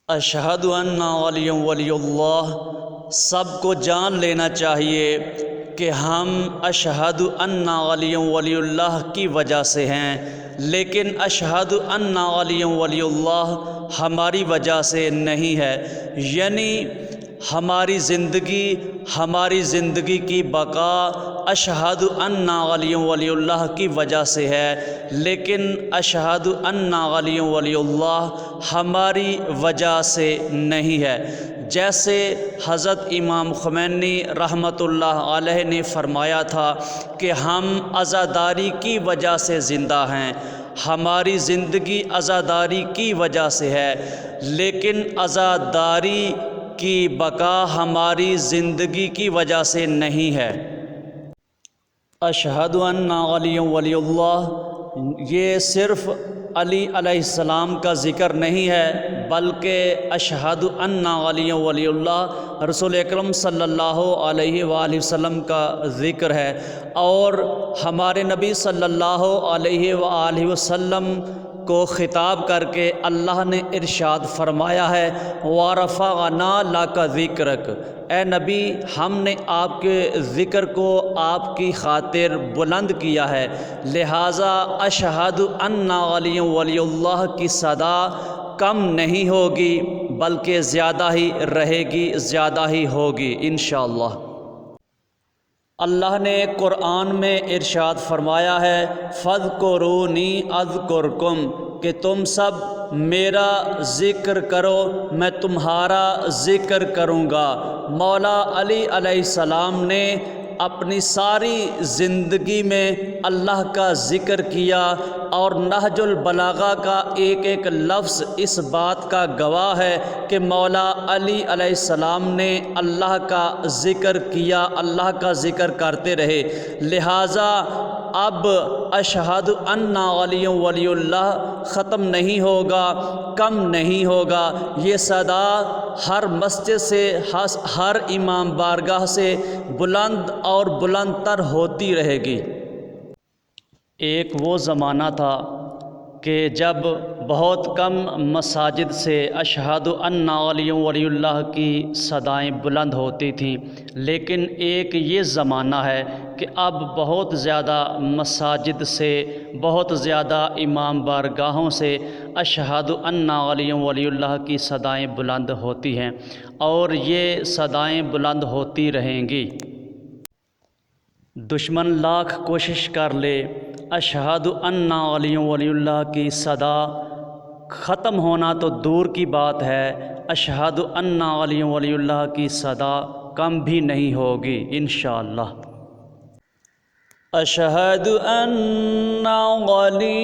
اشہد ان ولی ولی اللہ، سب کو جان لینا چاہیے کہ ہم اشہد ان ولی ولی اللہ کی وجہ سے ہیں، لیکن اشہد ان ولی ولی اللہ ہماری وجہ سے نہیں ہے، یعنی ہماری زندگی کی بقا اشہد ان ولی ولی اللہ کی وجہ سے ہے، لیکن اشہد ان ولی ولی اللہ ہماری وجہ سے نہیں ہے۔ جیسے حضرت امام خمینی رحمۃ اللہ علیہ نے فرمایا تھا کہ ہم عزاداری کی وجہ سے زندہ ہیں، ہماری زندگی عزاداری کی وجہ سے ہے، لیکن عزاداری کی بقا ہماری زندگی کی وجہ سے نہیں ہے۔ اشہد ان ولی ولی اللہ یہ صرف علی علیہ السلام کا ذکر نہیں ہے، بلکہ اشہد ان ولی ولی اللہ رسول اکرم صلی اللہ علیہ وآلہ وسلم کا ذکر ہے، اور ہمارے نبی صلی اللہ علیہ وآلہ وسلم کو خطاب کر کے اللہ نے ارشاد فرمایا ہے وَرَفَعْنَا لَكَ ذِكْرَكَ، اے نبی ہم نے آپ کے ذکر کو آپ کی خاطر بلند کیا ہے، لہٰذا اشہد ان ولی ولی اللہ کی صدا کم نہیں ہوگی بلکہ زیادہ ہی رہے گی، زیادہ ہی ہوگی انشاءاللہ۔ اللہ نے قرآن میں ارشاد فرمایا ہے فَاذْكُرُونِی اذْکُرکم، کہ تم سب میرا ذکر کرو میں تمہارا ذکر کروں گا۔ مولا علی علیہ السلام نے اپنی ساری زندگی میں اللہ کا ذکر کیا، اور نہج البلاغہ کا ایک ایک لفظ اس بات کا گواہ ہے کہ مولا علی علیہ السلام نے اللہ کا ذکر کیا، اللہ کا ذکر کرتے رہے، لہٰذا اب اشہد ان ولی ولی اللہ ختم نہیں ہوگا، کم نہیں ہوگا، یہ صدا ہر مسجد سے، ہر امام بارگاہ سے بلند اور بلند تر ہوتی رہے گی۔ ایک وہ زمانہ تھا کہ جب بہت کم مساجد سے اشہد ان ولی ولی اللہ کی صدائیں بلند ہوتی تھیں، لیکن ایک یہ زمانہ ہے کہ اب بہت زیادہ مساجد سے، بہت زیادہ امام بارگاہوں سے اشہد ان ولی ولی اللہ کی صدائیں بلند ہوتی ہیں، اور یہ صدائیں بلند ہوتی رہیں گی۔ دشمن لاکھ کوشش کر لے، اشہد ان ولی ولی اللہ کی صدا ختم ہونا تو دور کی بات ہے، اشہد ان ولی ولی اللہ کی صدا کم بھی نہیں ہوگی انشاءاللہ۔ اشہد ان ولی